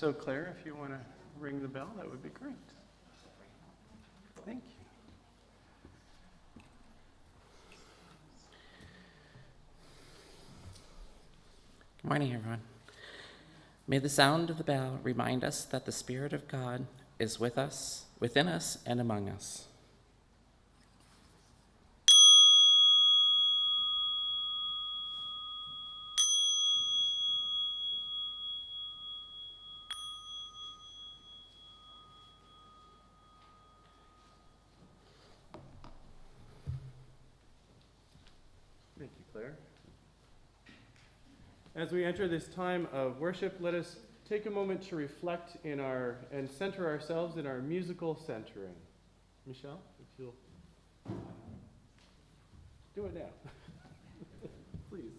So Claire, if you want to ring the bell, that would be great. Thank you. Good morning, everyone. May the sound of the bell remind us that the Spirit of God is with us, within us, and among us. Thank you, Claire. As we enter this time of worship, let us take a moment to reflect and center ourselves in our musical centering. Michelle, if you'll do it now. Please.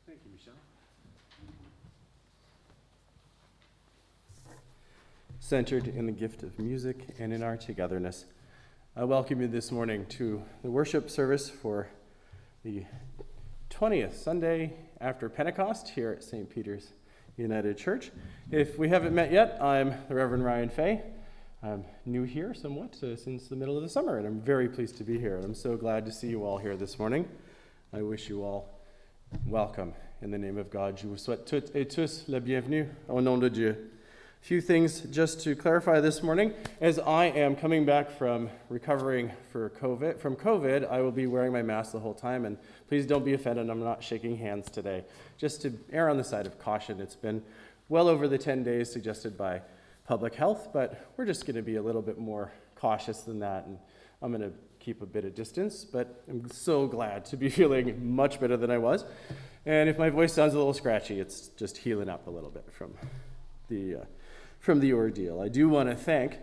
Thank you, Michelle. Centered in the gift of music and in our togetherness, I welcome you this morning to the worship service for the 20th Sunday after Pentecost here at St. Peter's United Church. If we haven't met yet, I'm the Reverend Ryan Fay. I'm new here somewhat since the middle of the summer, and I'm very pleased to be here. And I'm so glad to see you all here this morning. I wish you all welcome in the name of God. Je vous souhaite toutes et tous la bienvenue au nom de Dieu. A few things just to clarify this morning. As I am coming back from recovering from COVID, I will be wearing my mask the whole time, and please don't be offended, I'm not shaking hands today. Just to err on the side of caution, it's been well over the 10 days suggested by public health, but we're just going to be a little bit more cautious than that, and I'm going to keep a bit of distance, but I'm so glad to be feeling much better than I was. And if my voice sounds a little scratchy, it's just healing up a little bit from the ordeal. I do want to thank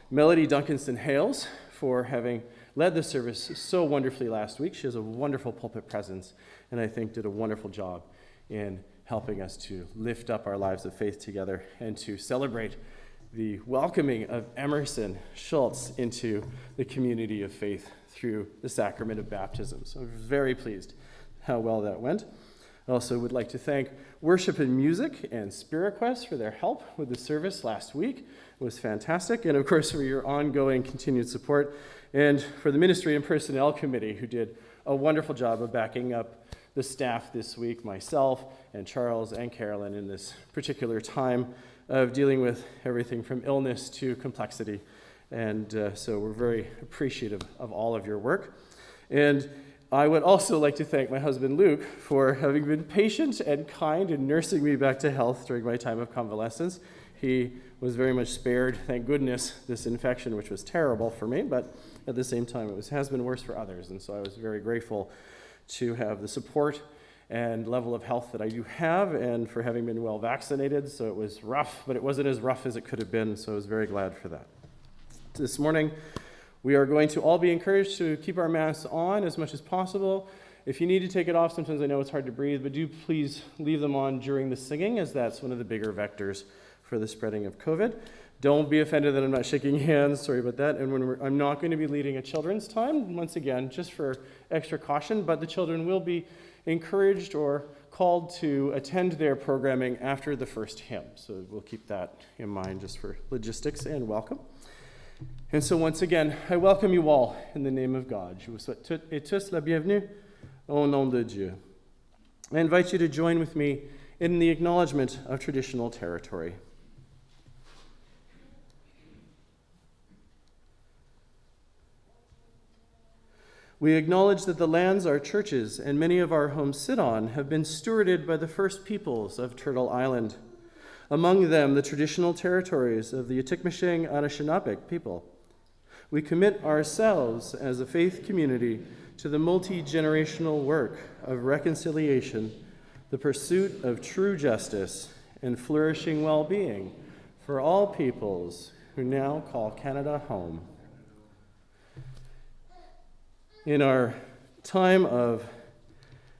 Melody Duncanson-Hales for having led the service so wonderfully last week. She has a wonderful pulpit presence, and I think did a wonderful job in helping us to lift up our lives of faith together and to celebrate the welcoming of Emerson Schultz into the community of faith through the sacrament of baptism. So I'm very pleased how well that went. I also would like to thank Worship and Music and Spirit Quest for their help with the service last week. It was fantastic. And of course, for your ongoing continued support. And for the Ministry and Personnel Committee, who did a wonderful job of backing up the staff this week, myself and Charles and Carolyn, in this particular time of dealing with everything from illness to complexity. And so we're very appreciative of all of your work. And I would also like to thank my husband, Luke, for having been patient and kind in nursing me back to health during my time of convalescence. he was very much spared, thank goodness, this infection, which was terrible for me, but at the same time, has been worse for others. And so I was very grateful to have the support and level of health that I do have, and for having been well vaccinated. So it was rough, but it wasn't as rough as it could have been, so I was very glad for that. This morning, we are going to all be encouraged to keep our masks on as much as possible. If you need to take it off, sometimes I know it's hard to breathe, but do please leave them on during the singing, as that's one of the bigger vectors for the spreading of COVID. Don't be offended that I'm not shaking hands, sorry about that. And I'm not going to be leading a children's time, once again, just for extra caution, but the children will be encouraged or called to attend their programming after the first hymn. So we'll keep that in mind just for logistics and welcome. And so once again, I welcome you all in the name of God. Je vous souhaite toutes et tous la bienvenue au nom de Dieu. I invite you to join with me in the acknowledgement of traditional territory. We acknowledge that the lands our churches and many of our homes sit on have been stewarded by the first peoples of Turtle Island, among them the traditional territories of the Atikmashing Anishinaabe people. We commit ourselves as a faith community to the multi-generational work of reconciliation, the pursuit of true justice, and flourishing well-being for all peoples who now call Canada home. In our time of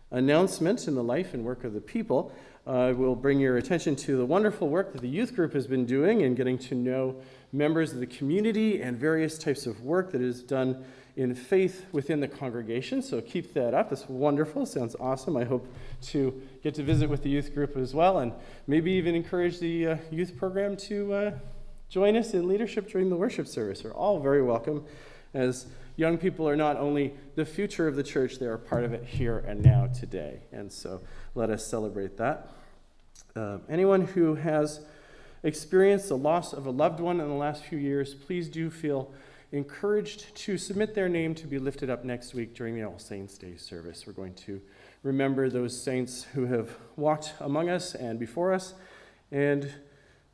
announcement in the life and work of the people, I will bring your attention to the wonderful work that the youth group has been doing in getting to know members of the community and various types of work that is done in faith within the congregation. So keep that up. That's wonderful. Sounds awesome. I hope to get to visit with the youth group as well, and maybe even encourage the youth program to join us in leadership during the worship service. You're all very welcome, as young people are not only the future of the church, they are part of it here and now today. And so let us celebrate that. Anyone who has experienced the loss of a loved one in the last few years, please do feel encouraged to submit their name to be lifted up next week during the All Saints' Day service. We're going to remember those saints who have walked among us and before us, and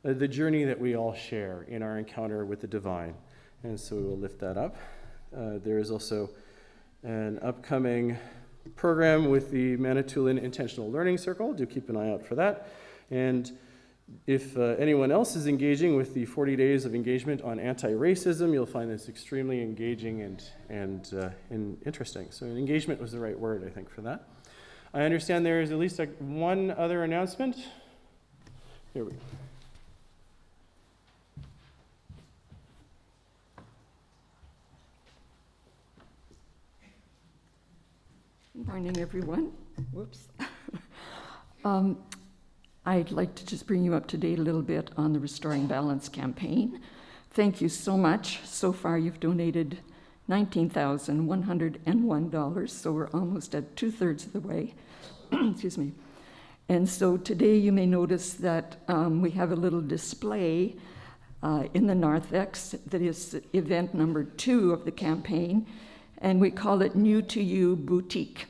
the journey that we all share in our encounter with the divine. And so we will lift that up. There is also an upcoming program with the Manitoulin Intentional Learning Circle. Do keep an eye out for that. And if anyone else is engaging with the 40 days of engagement on anti-racism, you'll find this extremely engaging and interesting. So engagement was the right word, I think, for that. I understand there is at least one other announcement. Here we go. Good morning, everyone. Whoops. I'd like to just bring you up to date a little bit on the Restoring Balance campaign. Thank you so much. So far, you've donated $19,101, so we're almost at 2/3 of the way. Excuse me. And so today you may notice that we have a little display in the narthex that is event number 2 of the campaign, and we call it New to You Boutique.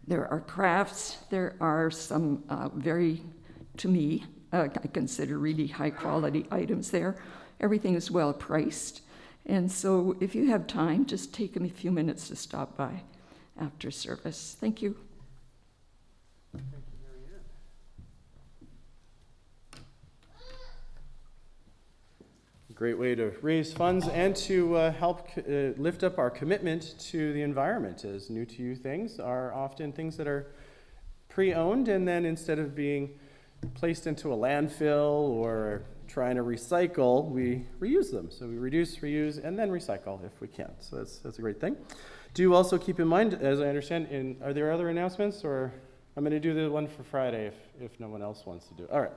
There are crafts, there are some very, to me, I consider really high quality items there. Everything is well priced. And so if you have time, just take a few minutes to stop by after service. Thank you. Thank you, Marianne. Great way to raise funds and to help lift up our commitment to the environment, as New to You things are often things that are pre-owned, and then instead of being placed into a landfill or trying to recycle, we reuse them. So we reduce, reuse, and then recycle if we can. So that's a great thing. Do also keep in mind, as I understand, are there other announcements, or I'm going to do the one for Friday if no one else wants to do it. All right.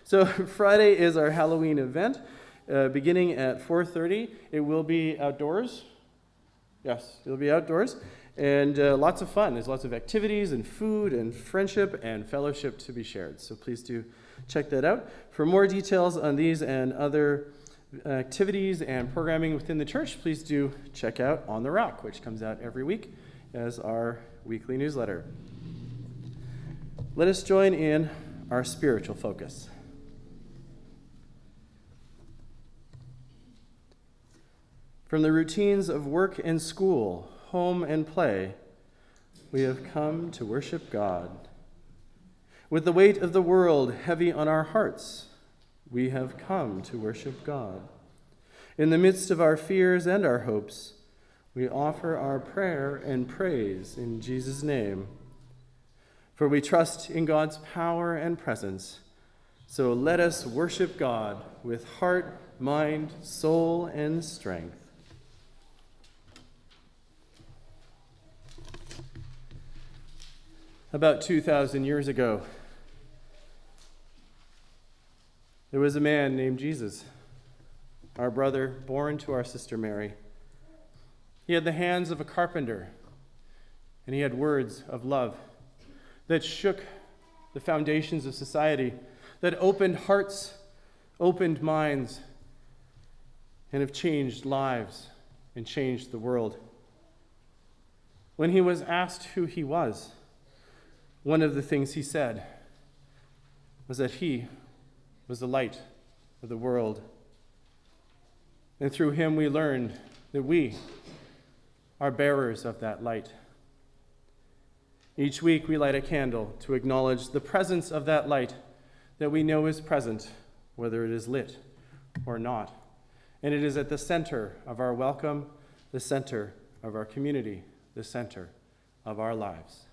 So Friday is our Halloween event. Beginning at 4:30. It will be outdoors. Yes, it'll be outdoors. And lots of fun. There's lots of activities and food and friendship and fellowship to be shared. So please do check that out. For more details on these and other activities and programming within the church, please do check out On the Rock, which comes out every week as our weekly newsletter. Let us join in our spiritual focus. From the routines of work and school, home and play, we have come to worship God. With the weight of the world heavy on our hearts, we have come to worship God. In the midst of our fears and our hopes, we offer our prayer and praise in Jesus' name. For we trust in God's power and presence, so let us worship God with heart, mind, soul, and strength. About 2,000 years ago, there was a man named Jesus, our brother born to our sister Mary. He had the hands of a carpenter, and he had words of love that shook the foundations of society, that opened hearts, opened minds, and have changed lives and changed the world. When he was asked who he was, one of the things he said was that he was the light of the world. And through him we learned that we are bearers of that light. Each week we light a candle to acknowledge the presence of that light that we know is present, whether it is lit or not. And it is at the center of our welcome, the center of our community, the center of our lives.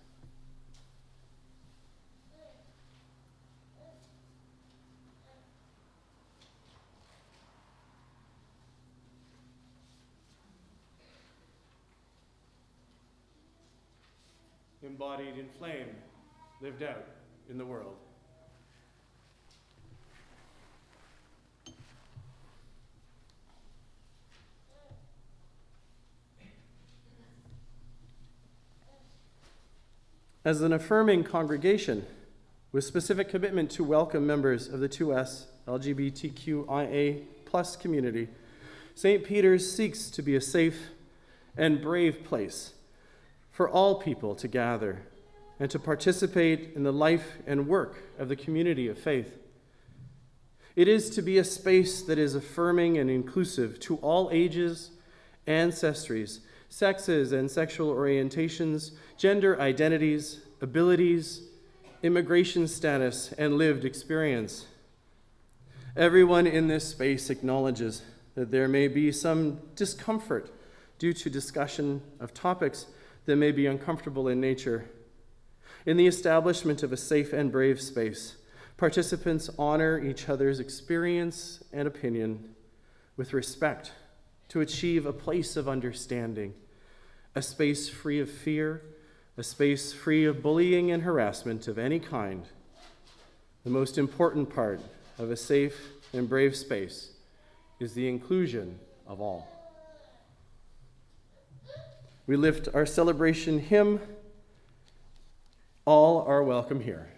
Embodied in flame, lived out in the world. As an affirming congregation with specific commitment to welcome members of the 2S LGBTQIA+ community, St. Peter's seeks to be a safe and brave place for all people to gather and to participate in the life and work of the community of faith. It is to be a space that is affirming and inclusive to all ages, ancestries, sexes and sexual orientations, gender identities, abilities, immigration status, and lived experience. Everyone in this space acknowledges that there may be some discomfort due to discussion of topics that may be uncomfortable in nature. In the establishment of a safe and brave space, participants honor each other's experience and opinion with respect to achieve a place of understanding, a space free of fear, a space free of bullying and harassment of any kind. The most important part of a safe and brave space is the inclusion of all. We lift our celebration hymn, All Are Welcome Here.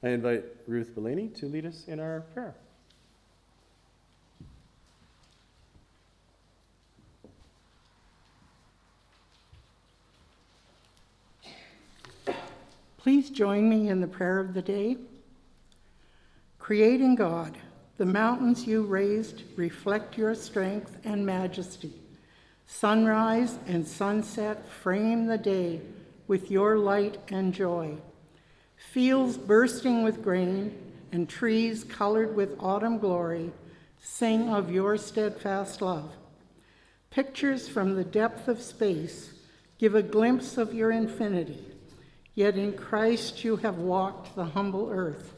I invite Ruth Bellany to lead us in our prayer. Please join me in the prayer of the day. Creating God, the mountains you raised reflect your strength and majesty. Sunrise and sunset frame the day with your light and joy. Fields bursting with grain and trees colored with autumn glory sing of your steadfast love. Pictures from the depth of space give a glimpse of your infinity, yet in Christ you have walked the humble earth.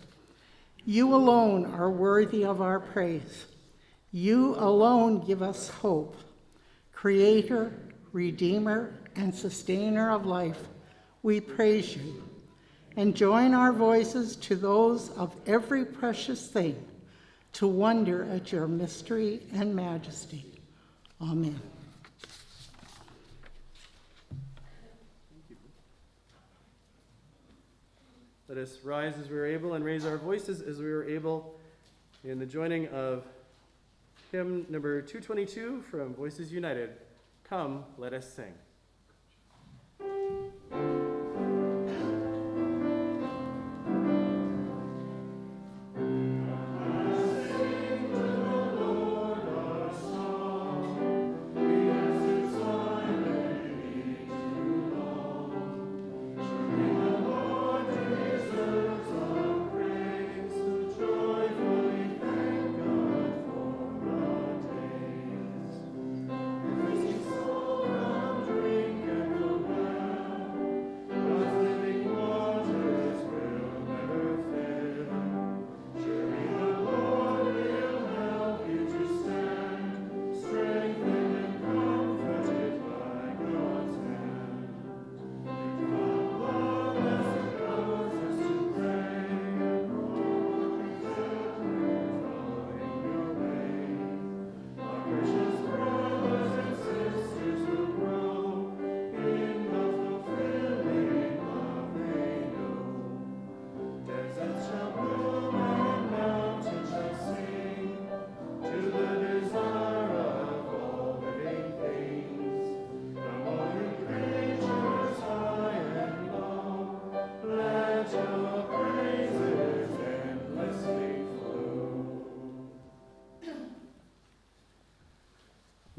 You alone are worthy of our praise. You alone give us hope. Creator, Redeemer, and Sustainer of life, we praise you and join our voices to those of every precious thing to wonder at your mystery and majesty. Amen. Let us rise as we are able and raise our voices as we are able in the joining of hymn number 222 from Voices United. Come, let us sing.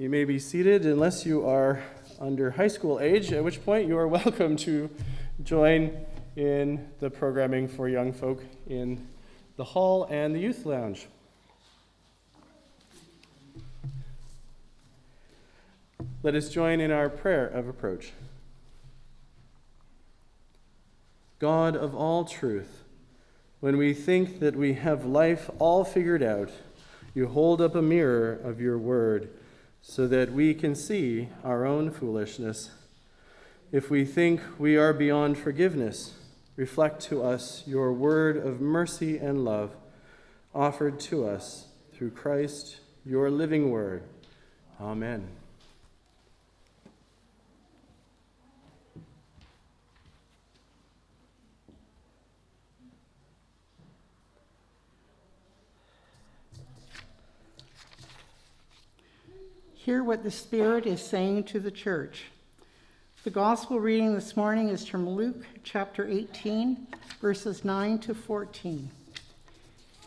You may be seated unless you are under high school age, at which point you are welcome to join in the programming for young folk in the hall and the youth lounge. Let us join in our prayer of approach. God of all truth, when we think that we have life all figured out, you hold up a mirror of your word so that we can see our own foolishness. If we think we are beyond forgiveness, reflect to us your word of mercy and love offered to us through Christ, your living word. Amen. Hear what the Spirit is saying to the church. The gospel reading this morning is from Luke chapter 18, verses 9 to 14.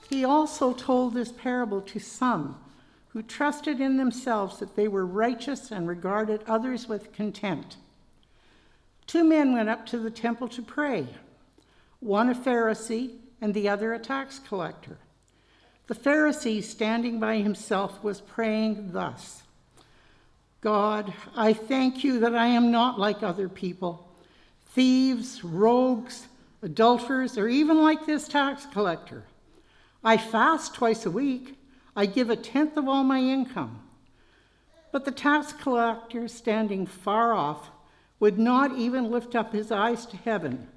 He also told this parable to some who trusted in themselves that they were righteous and regarded others with contempt. 2 men went up to the temple to pray, one a Pharisee and the other a tax collector. The Pharisee, standing by himself, was praying thus: God, I thank you that I am not like other people, thieves, rogues, adulterers, or even like this tax collector. I fast twice a week. I give 1/10 of all my income. But the tax collector, standing far off, would not even lift up his eyes to heaven,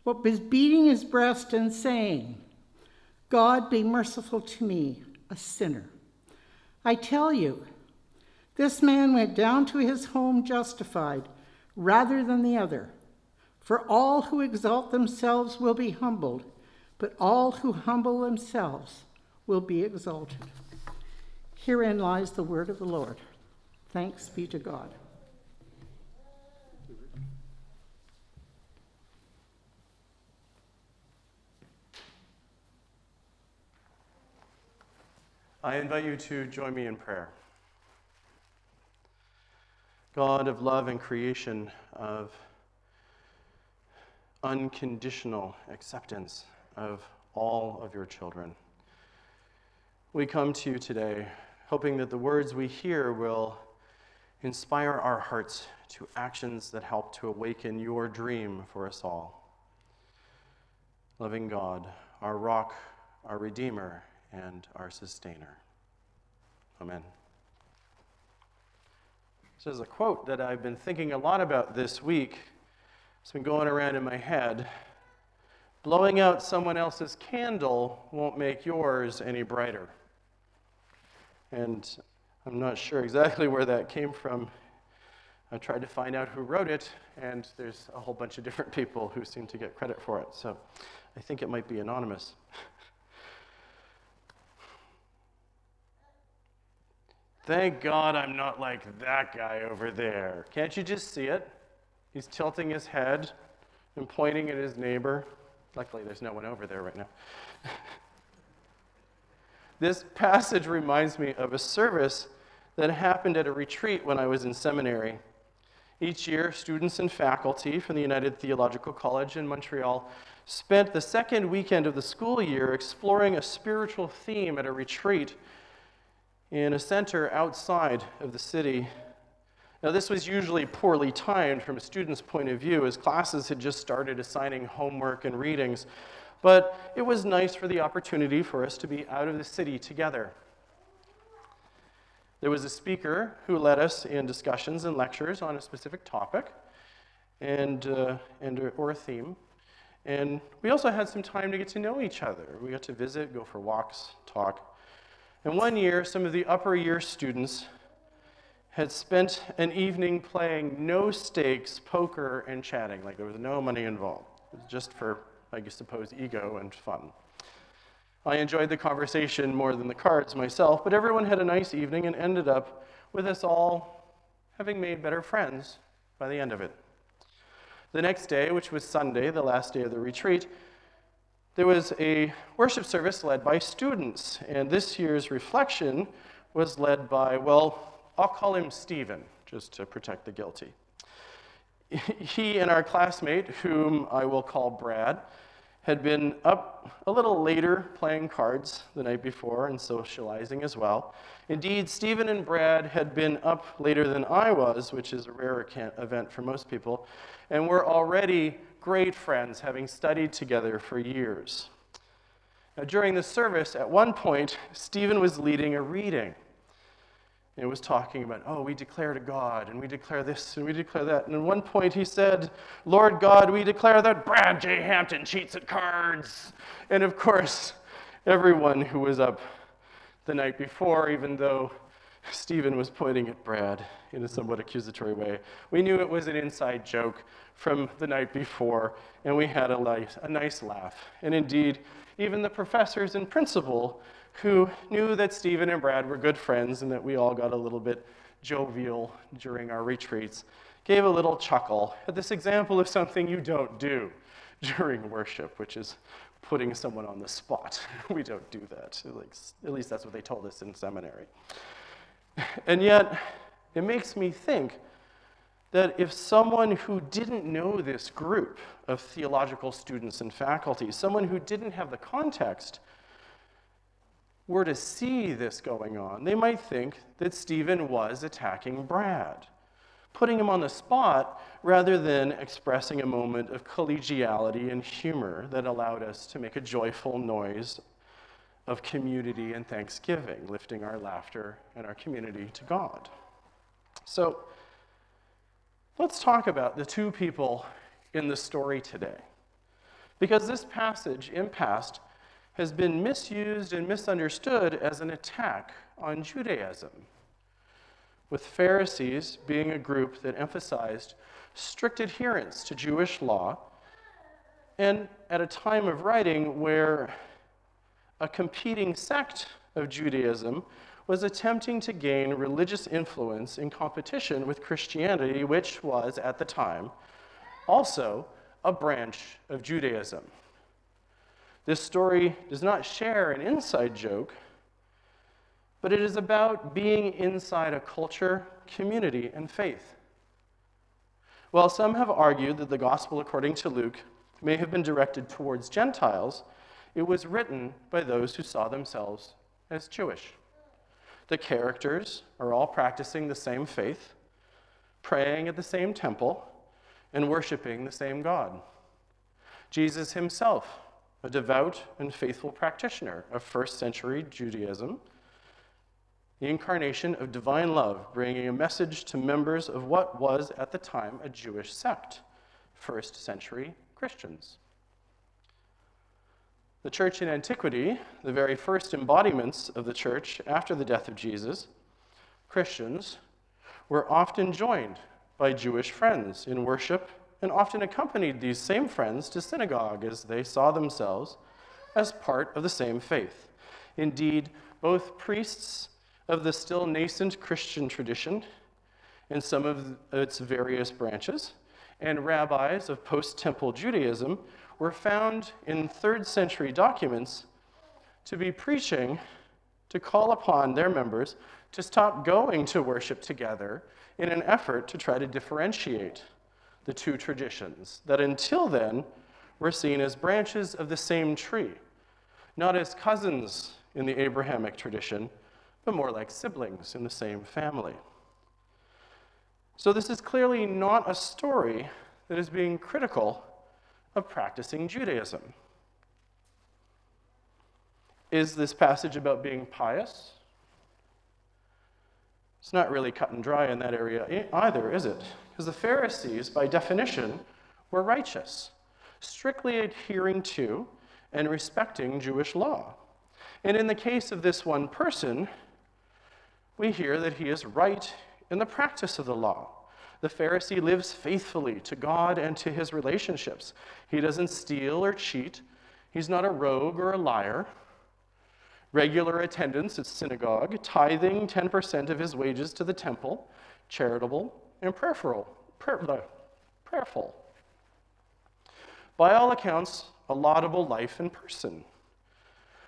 but was beating his breast and saying, God, be merciful to me, a sinner. I tell you, this man went down to his home justified rather than the other. For all who exalt themselves will be humbled, but all who humble themselves will be exalted. Herein lies the word of the Lord. Thanks be to God. I invite you to join me in prayer. God of love and creation, of unconditional acceptance of all of your children. We come to you today hoping that the words we hear will inspire our hearts to actions that help to awaken your dream for us all. Loving God, our rock, our Redeemer, and our Sustainer. Amen. This is a quote that I've been thinking a lot about this week. It's been going around in my head. Blowing out someone else's candle won't make yours any brighter. And I'm not sure exactly where that came from. I tried to find out who wrote it, and there's a whole bunch of different people who seem to get credit for it. So I think it might be anonymous. Thank God I'm not like that guy over there. Can't you just see it? He's tilting his head and pointing at his neighbor. Luckily, there's no one over there right now. This passage reminds me of a service that happened at a retreat when I was in seminary. Each year, students and faculty from the United Theological College in Montreal spent the second weekend of the school year exploring a spiritual theme at a retreat in a center outside of the city. Now, this was usually poorly timed from a student's point of view, as classes had just started assigning homework and readings, but it was nice for the opportunity for us to be out of the city together. There was a speaker who led us in discussions and lectures on a specific topic or a theme, and we also had some time to get to know each other. We got to visit, go for walks, talk. And one year, some of the upper year students had spent an evening playing no-stakes poker and chatting, like there was no money involved. It was just for, I suppose, ego and fun. I enjoyed the conversation more than the cards myself, but everyone had a nice evening and ended up with us all having made better friends by the end of it. The next day, which was Sunday, the last day of the retreat, there was a worship service led by students, and this year's reflection was led by, well, I'll call him Stephen, just to protect the guilty. He and our classmate, whom I will call Brad, had been up a little later playing cards the night before and socializing as well. Indeed, Stephen and Brad had been up later than I was, which is a rare event for most people, and were already great friends, having studied together for years. Now, during the service, at one point, Stephen was leading a reading. It was talking about, oh, we declare to God, and we declare this, and we declare that. And at one point he said, Lord God, we declare that Brad J. Hampton cheats at cards. And of course, everyone who was up the night before, even though Stephen was pointing at Brad in a somewhat accusatory way, we knew it was an inside joke from the night before, and we had a nice laugh. And indeed, even the professors and principal, who knew that Stephen and Brad were good friends and that we all got a little bit jovial during our retreats, gave a little chuckle at this example of something you don't do during worship, which is putting someone on the spot. We don't do that. At least that's what they told us in seminary. And yet, it makes me think that if someone who didn't know this group of theological students and faculty, someone who didn't have the context, were to see this going on, they might think that Stephen was attacking Brad, putting him on the spot rather than expressing a moment of collegiality and humor that allowed us to make a joyful noise of community and thanksgiving, lifting our laughter and our community to God. So let's talk about the two people in the story today, because this passage in past has been misused and misunderstood as an attack on Judaism, with Pharisees being a group that emphasized strict adherence to Jewish law, and at a time of writing where a competing sect of Judaism was attempting to gain religious influence in competition with Christianity, which was, at the time, also a branch of Judaism. This story does not share an inside joke, but it is about being inside a culture, community, and faith. While some have argued that the gospel according to Luke may have been directed towards Gentiles, it was written by those who saw themselves as Jewish. The characters are all practicing the same faith, praying at the same temple, and worshiping the same God. Jesus himself, a devout and faithful practitioner of first-century Judaism, the incarnation of divine love, bringing a message to members of what was at the time a Jewish sect, first-century Christians. The church in antiquity, the very first embodiments of the church after the death of Jesus, Christians, were often joined by Jewish friends in worship and often accompanied these same friends to synagogue as they saw themselves as part of the same faith. Indeed, both priests of the still nascent Christian tradition in some of its various branches and rabbis of post-temple Judaism were found in 3rd century documents to be preaching to call upon their members to stop going to worship together in an effort to try to differentiate the two traditions that until then were seen as branches of the same tree, not as cousins in the Abrahamic tradition, but more like siblings in the same family. So this is clearly not a story that is being critical of practicing Judaism. Is this passage about being pious? It's not really cut and dry in that area either, is it? Because the Pharisees, by definition, were righteous, strictly adhering to and respecting Jewish law. And in the case of this one person, we hear that he is right in the practice of the law. The Pharisee lives faithfully to God and to his relationships. He doesn't steal or cheat. He's not a rogue or a liar. Regular attendance at synagogue, tithing 10% of his wages to the temple, charitable and prayerful. By all accounts, a laudable life in person.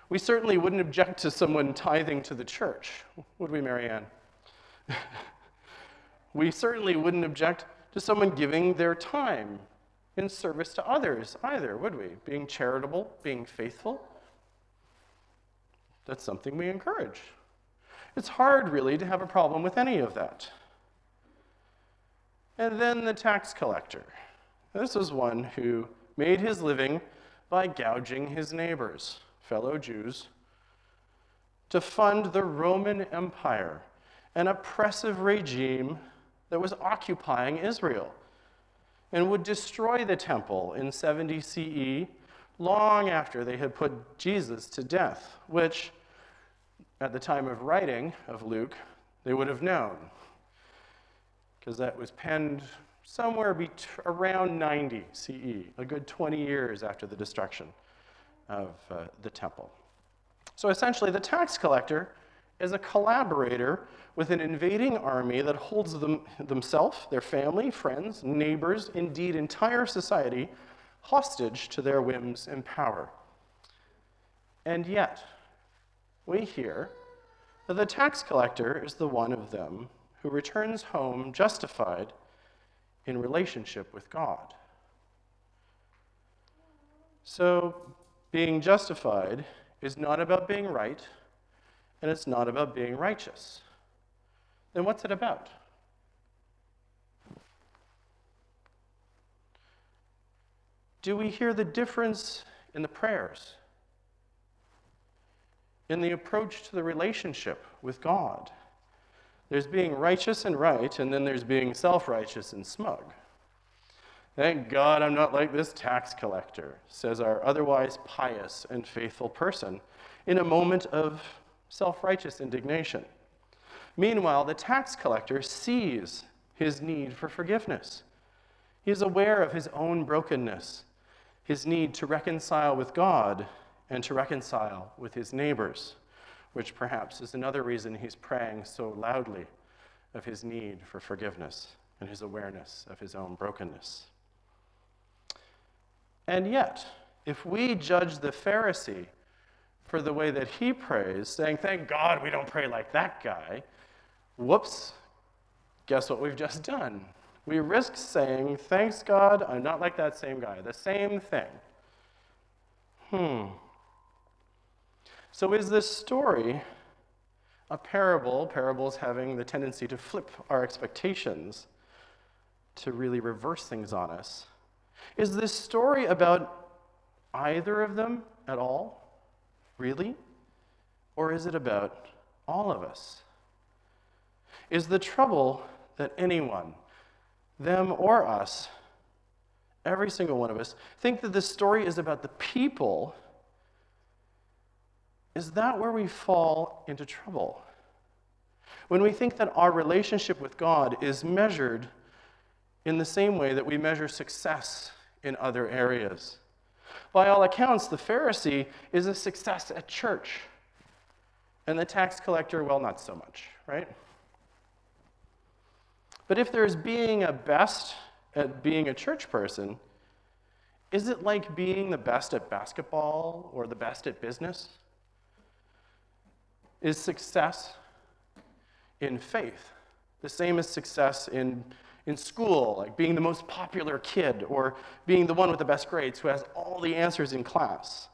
We certainly wouldn't object to someone tithing to the church, would we, Marianne? We certainly wouldn't object to someone giving their time in service to others either, would we? Being charitable, being faithful. That's something we encourage. It's hard, really, to have a problem with any of that. And then the tax collector. This was one who made his living by gouging his neighbors, fellow Jews, to fund the Roman Empire, an oppressive regime that was occupying Israel and would destroy the temple in 70 CE, long after they had put Jesus to death, which, at the time of writing of Luke, they would have known, because that was penned somewhere around 90 CE, a good 20 years after the destruction of the temple. So essentially, the tax collector is a collaborator with an invading army that holds themselves, their family, friends, neighbors, indeed entire society, hostage to their whims and power. And yet, we hear that the tax collector is the one of them who returns home justified in relationship with God. So, being justified is not about being right, and it's not about being righteous. Then what's it about? Do we hear the difference in the prayers, in the approach to the relationship with God? There's being righteous and right, and then there's being self-righteous and smug. Thank God I'm not like this tax collector, says our otherwise pious and faithful person in a moment of self-righteous indignation. Meanwhile, the tax collector sees his need for forgiveness. He is aware of his own brokenness, his need to reconcile with God and to reconcile with his neighbors, which perhaps is another reason he's praying so loudly of his need for forgiveness and his awareness of his own brokenness. And yet, if we judge the Pharisee for the way that he prays, saying, thank God we don't pray like that guy, whoops, guess what we've just done? We risk saying, thanks God, I'm not like that same guy. The same thing. So is this story a parable, parables having the tendency to flip our expectations, to really reverse things on us? Is this story about either of them at all, really? Or is it about all of us? Is the trouble that anyone, them or us, every single one of us, think that this story is about the people? Is that where we fall into trouble? When we think that our relationship with God is measured in the same way that we measure success in other areas. By all accounts, the Pharisee is a success at church, and the tax collector, well, not so much, right? But if there's being a best at being a church person, is it like being the best at basketball or the best at business? Is success in faith the same as success in school, like being the most popular kid or being the one with the best grades who has all the answers in class?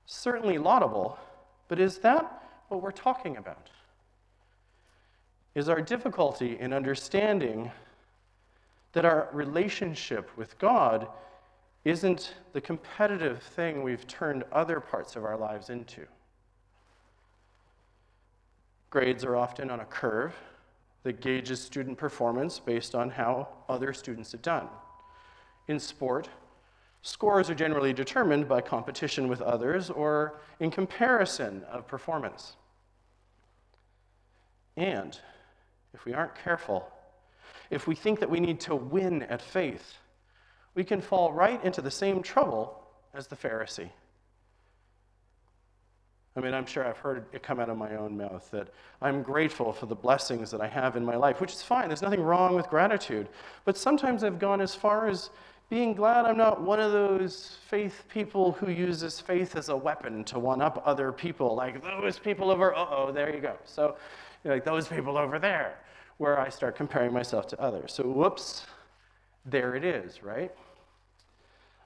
Certainly laudable, but is that what we're talking about? Is our difficulty in understanding that our relationship with God isn't the competitive thing we've turned other parts of our lives into? Grades are often on a curve that gauges student performance based on how other students have done. In sport, scores are generally determined by competition with others or in comparison of performance. And if we aren't careful, if we think that we need to win at faith, we can fall right into the same trouble as the Pharisee. I mean, I'm sure I've heard it come out of my own mouth that I'm grateful for the blessings that I have in my life, which is fine. There's nothing wrong with gratitude. But sometimes I've gone as far as being glad I'm not one of those faith people who uses faith as a weapon to one-up other people, like those people over, there you go. So, like those people over there, where I start comparing myself to others. So, whoops, there it is, right?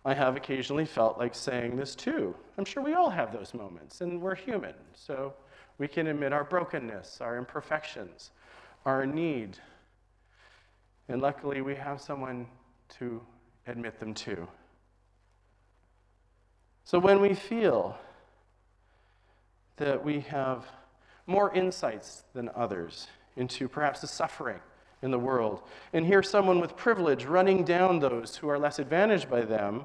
I have occasionally felt like saying this too. I'm sure we all have those moments, and we're human, so we can admit our brokenness, our imperfections, our need. And luckily, we have someone to admit them to. So when we feel that we have more insights than others into perhaps the suffering in the world, and hear someone with privilege running down those who are less advantaged by them,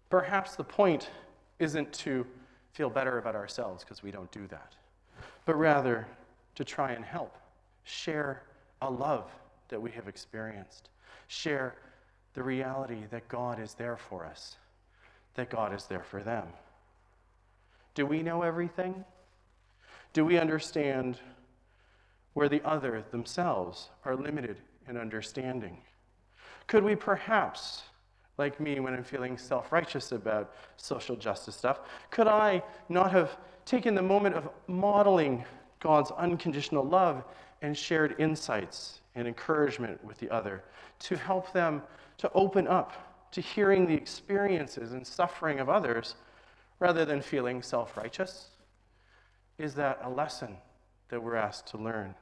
perhaps the point isn't to feel better about ourselves, because we don't do that, but rather to try and help, share a love that we have experienced, share the reality that God is there for us, that God is there for them. Do we know everything? Do we understand where the other themselves are limited in understanding? Could we perhaps, like me when I'm feeling self-righteous about social justice stuff, could I not have taken the moment of modeling God's unconditional love and shared insights and encouragement with the other to help them to open up to hearing the experiences and suffering of others rather than feeling self-righteous? Is that a lesson that we're asked to learn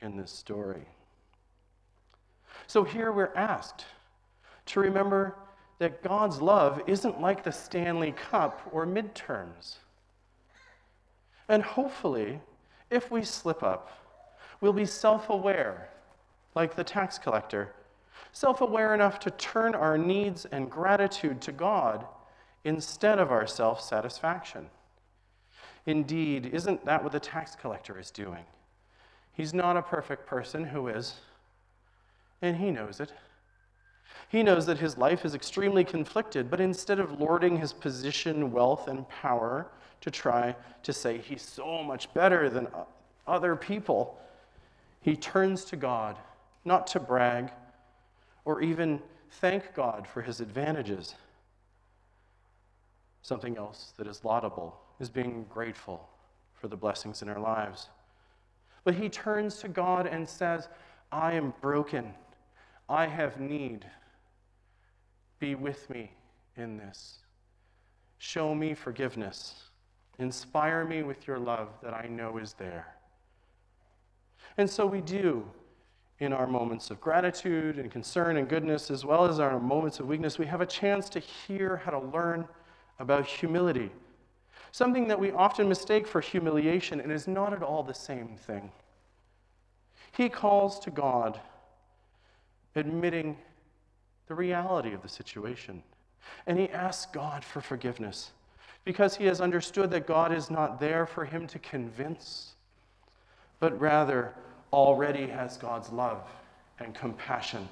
in this story? So here we're asked to remember that God's love isn't like the Stanley Cup or midterms. And hopefully, if we slip up, we'll be self-aware, like the tax collector, self-aware enough to turn our needs and gratitude to God instead of our self-satisfaction. Indeed, isn't that what the tax collector is doing? He's not a perfect person who is, and he knows it. He knows that his life is extremely conflicted, but instead of lording his position, wealth, and power to try to say he's so much better than other people, he turns to God, not to brag or even thank God for his advantages. Something else that is laudable is being grateful for the blessings in our lives. But he turns to God and says, I am broken. I have need. Be with me in this. Show me forgiveness. Inspire me with your love that I know is there. And so we do in our moments of gratitude and concern and goodness, as well as our moments of weakness. We have a chance to hear how to learn about humility, something that we often mistake for humiliation and is not at all the same thing. He calls to God, admitting the reality of the situation. And he asks God for forgiveness because he has understood that God is not there for him to convince, but rather already has God's love and compassion.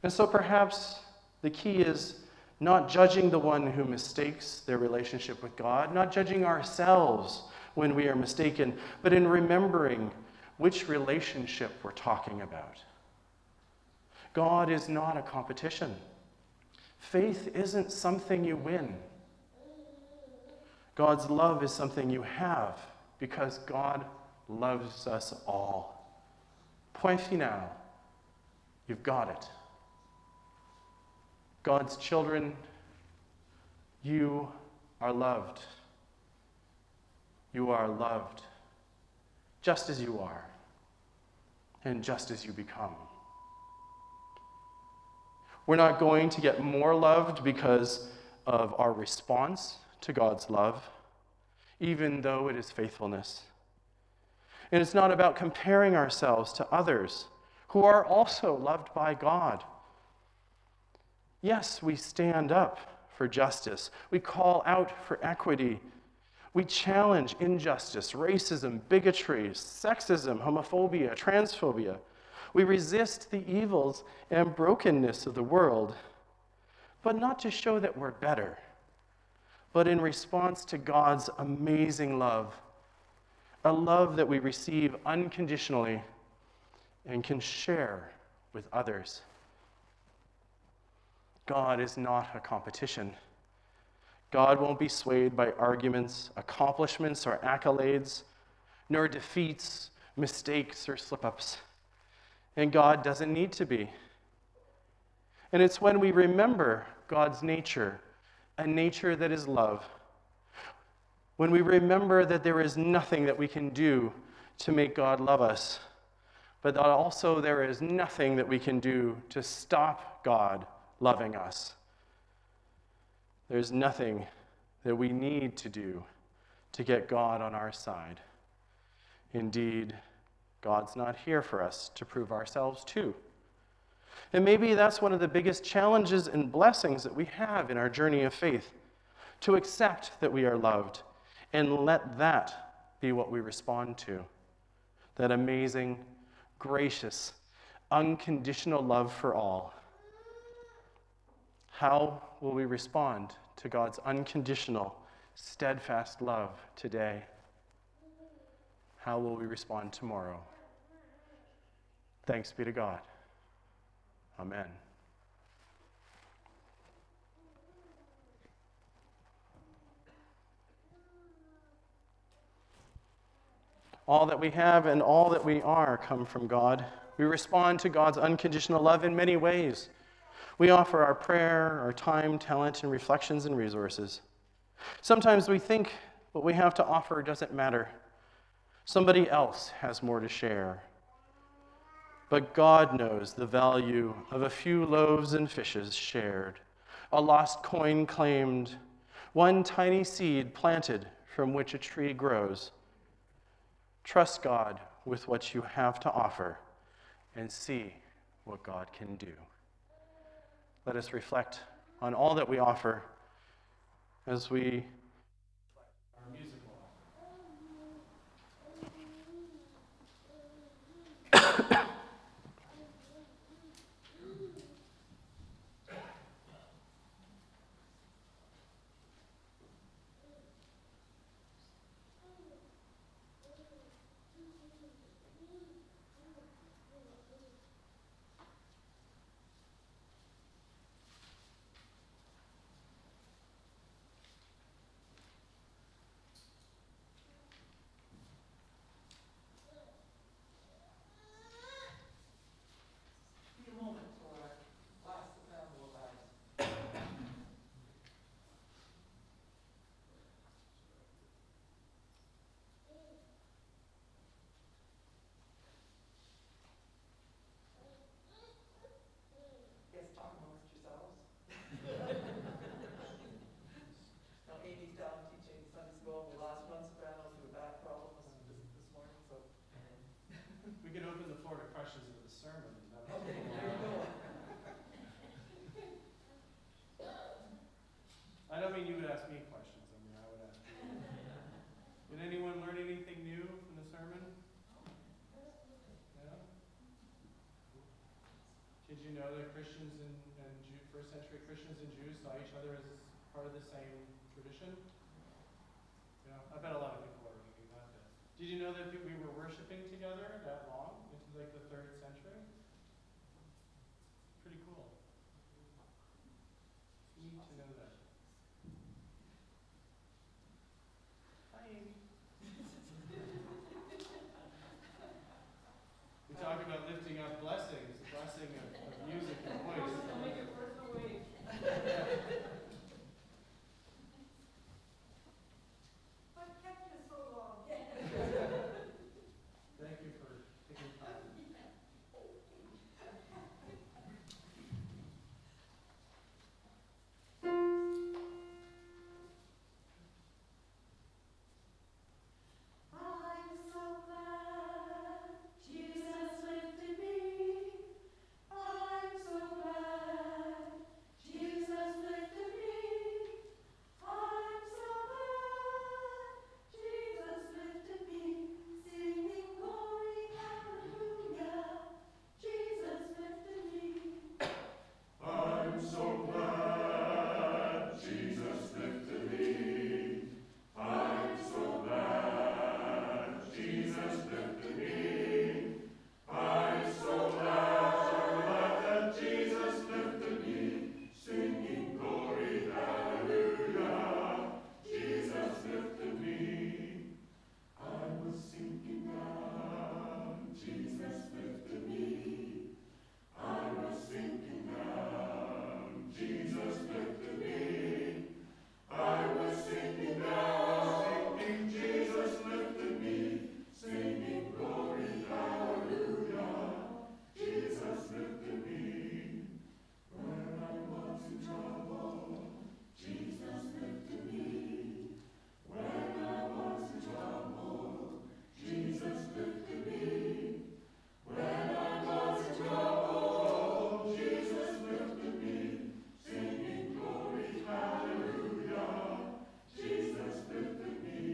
And so perhaps the key is not judging the one who mistakes their relationship with God, not judging ourselves when we are mistaken, but in remembering which relationship we're talking about. God is not a competition. Faith isn't something you win. God's love is something you have because God loves us all. Point final. You've got it. God's children, you are loved. You are loved just as you are and just as you become. We're not going to get more loved because of our response to God's love, even though it is faithfulness. And it's not about comparing ourselves to others who are also loved by God. Yes, we stand up for justice. We call out for equity. We challenge injustice, racism, bigotry, sexism, homophobia, transphobia. We resist the evils and brokenness of the world, but not to show that we're better, but in response to God's amazing love, a love that we receive unconditionally and can share with others. God is not a competition. God won't be swayed by arguments, accomplishments, or accolades, nor defeats, mistakes, or slip-ups. And God doesn't need to be. And it's when we remember God's nature, a nature that is love, when we remember that there is nothing that we can do to make God love us, but that also there is nothing that we can do to stop God loving us. There's nothing that we need to do to get God on our side. Indeed, God's not here for us to prove ourselves to. And maybe that's one of the biggest challenges and blessings that we have in our journey of faith, to accept that we are loved and let that be what we respond to. That amazing, gracious, unconditional love for all. How will we respond to God's unconditional, steadfast love today? How will we respond tomorrow? Thanks be to God. Amen. All that we have and all that we are come from God. We respond to God's unconditional love in many ways. We offer our prayer, our time, talent, and reflections and resources. Sometimes we think what we have to offer doesn't matter. Somebody else has more to share. But God knows the value of a few loaves and fishes shared, a lost coin claimed, one tiny seed planted from which a tree grows. Trust God with what you have to offer and see what God can do. Let us reflect on all that we offer as we our musical sermon. I don't mean you would ask me questions. I mean, I would ask you. Did anyone learn anything new from the sermon? No? Did you know that Christians and first century Christians and Jews saw each other as part of the same tradition? Yeah, I bet a lot of people are thinking that. Did you know that we were worshiping together that long, into like the 3rd century? Pretty cool. It's neat to know that. Hi, Amy. We talk about lifting up blessings, the blessing of music and voice. Make it worth the wait. What kept you so long? Thank you for taking time. I'm so glad Jesus lifted me. I'm so glad Jesus lifted me. I'm so glad Jesus lifted me. Singing glory, hallelujah. Jesus lifted me. I'm so glad Jesus lifted me. I'm so glad Jesus lifted me. I'm so glad that Jesus lifted me. Singing glory, hallelujah. Jesus lifted me. I was sinking down. Jesus lifted me. I was sinking down. Jesus lifted me. I was sinking down. Jesus lifted me. Singing glory, hallelujah. Jesus lifted me. When I was in trouble, Jesus lifted me. When I was in trouble, Jesus lifted me. When I was in trouble, Jesus lifted me, singing glory, hallelujah. Jesus lifted me.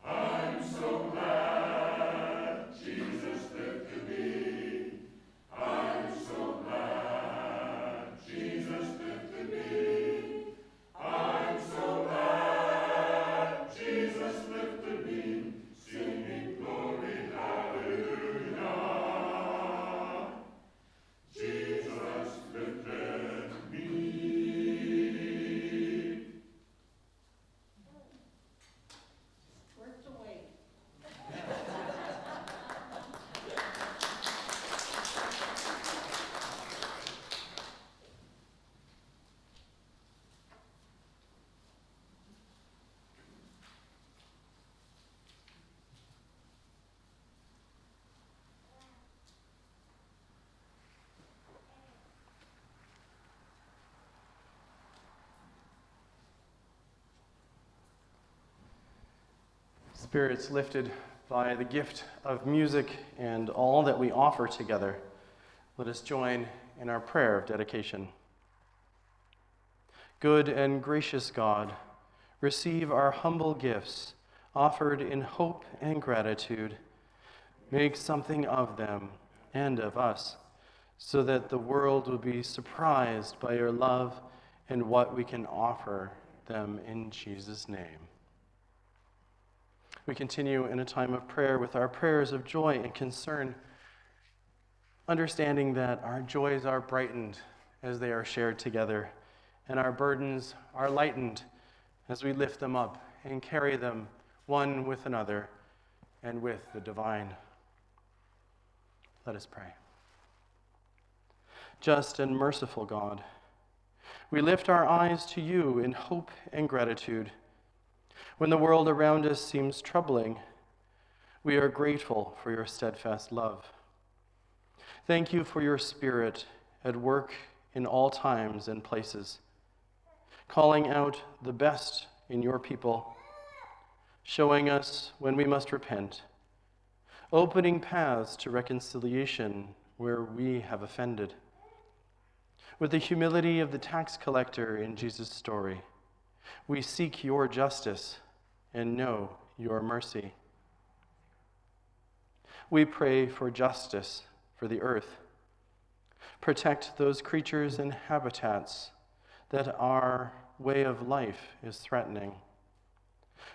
I'm so glad Jesus lifted me. I'm so glad Jesus lifted me. I'm so glad Jesus lifted me, singing glory, hallelujah. Jesus lifted me. Worth the wait. Spirits lifted by the gift of music and all that we offer together, let us join in our prayer of dedication. Good and gracious God, receive our humble gifts, offered in hope and gratitude. Make something of them and of us, so that the world will be surprised by your love and what we can offer them in Jesus' name. We continue in a time of prayer with our prayers of joy and concern, understanding that our joys are brightened as they are shared together, and our burdens are lightened as we lift them up and carry them one with another and with the divine. Let us pray. Just and merciful God, we lift our eyes to you in hope and gratitude. When the world around us seems troubling, we are grateful for your steadfast love. Thank you for your Spirit at work in all times and places, calling out the best in your people, showing us when we must repent, opening paths to reconciliation where we have offended. With the humility of the tax collector in Jesus' story, we seek your justice and know your mercy. We pray for justice for the earth. Protect those creatures and habitats that our way of life is threatening.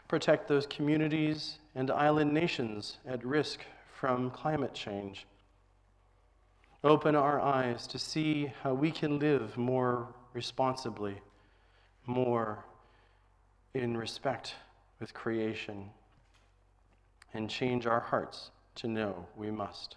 Protect those communities and island nations at risk from climate change. Open our eyes to see how we can live more responsibly, more in respect with creation, and change our hearts to know we must.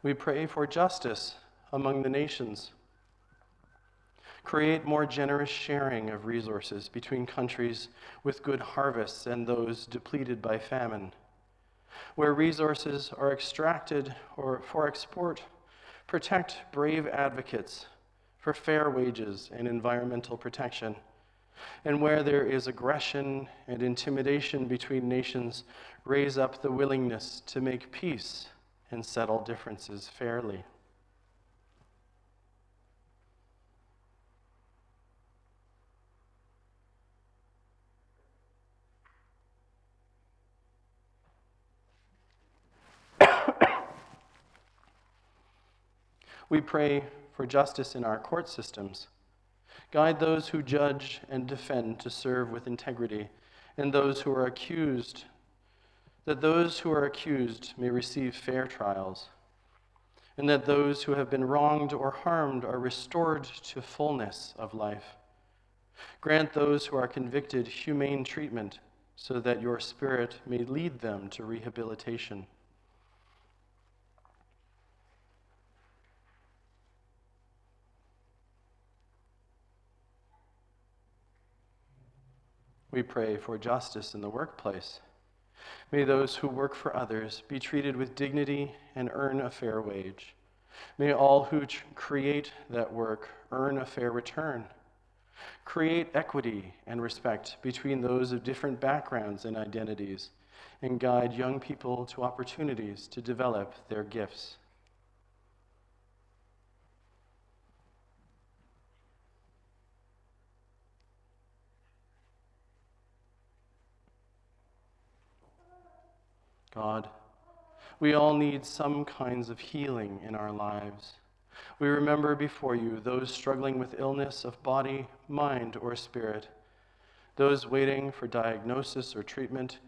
We pray for justice among the nations. Create more generous sharing of resources between countries with good harvests and those depleted by famine. Where resources are extracted or for export, protect brave advocates for fair wages and environmental protection. And where there is aggression and intimidation between nations, raise up the willingness to make peace and settle differences fairly. We pray for justice in our court systems. Guide those who judge and defend to serve with integrity, and those who are accused, that those who are accused may receive fair trials, and that those who have been wronged or harmed are restored to fullness of life. Grant those who are convicted humane treatment, so that your Spirit may lead them to rehabilitation. We pray for justice in the workplace. May those who work for others be treated with dignity and earn a fair wage. May all who create that work earn a fair return. Create equity and respect between those of different backgrounds and identities, and guide young people to opportunities to develop their gifts. God, we all need some kinds of healing in our lives. We remember before you those struggling with illness of body, mind, or spirit, those waiting for diagnosis or treatment,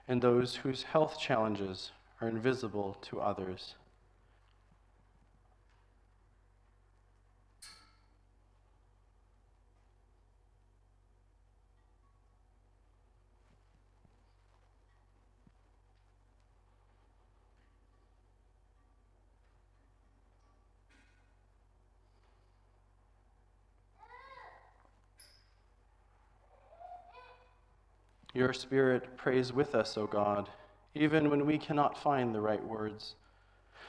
and those whose health challenges are invisible to others. Your Spirit prays with us, O God, even when we cannot find the right words.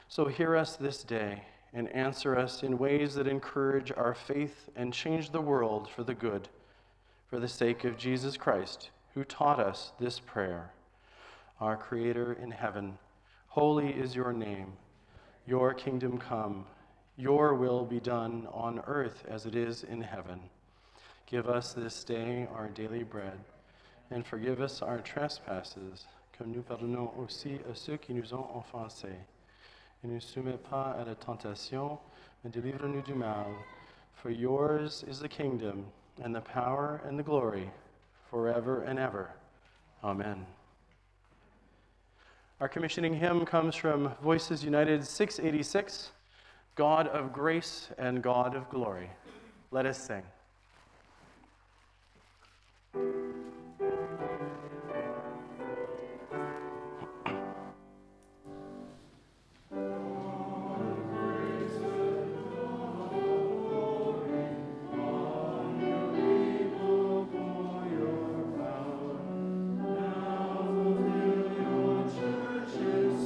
So hear us this day and answer us in ways that encourage our faith and change the world for the good, for the sake of Jesus Christ, who taught us this prayer. Our Creator in heaven, holy is your name. Your kingdom come, your will be done on earth as it is in heaven. Give us this day our daily bread, and forgive us our trespasses, comme nous pardonnons aussi à ceux qui nous ont offensés. Et ne nous soumets pas à la tentation, mais délivre-nous du mal. For yours is the kingdom, and the power, and the glory, forever and ever. Amen. Our commissioning hymn comes from Voices United 686, God of grace and God of glory. Let us sing.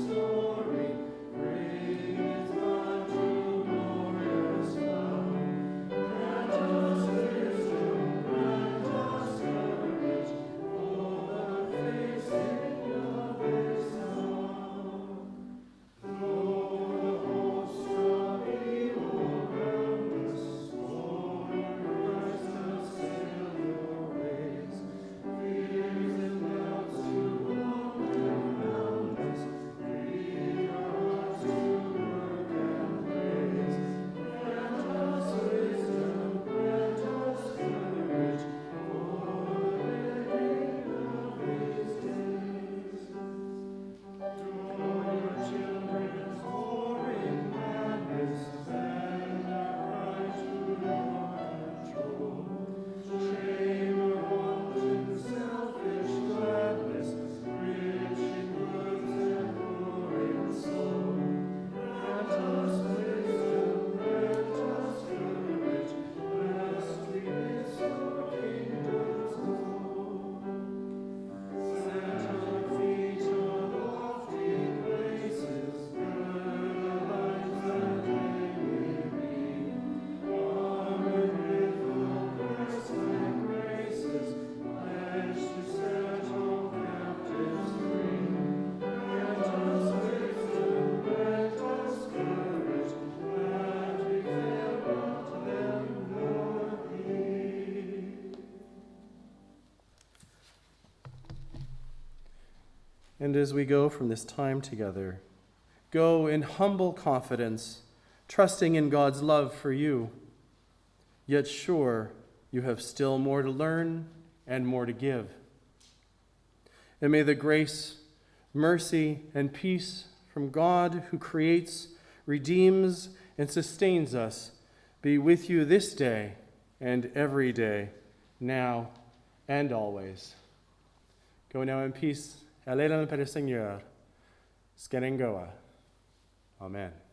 Story, bring it unto glorious bound. And as we go from this time together, go in humble confidence, trusting in God's love for you, yet sure you have still more to learn and more to give. And may the grace, mercy, and peace from God who creates, redeems, and sustains us be with you this day and every day, now and always. Go now in peace. Allez dans le Père du Seigneur. Skerengoa. Amen.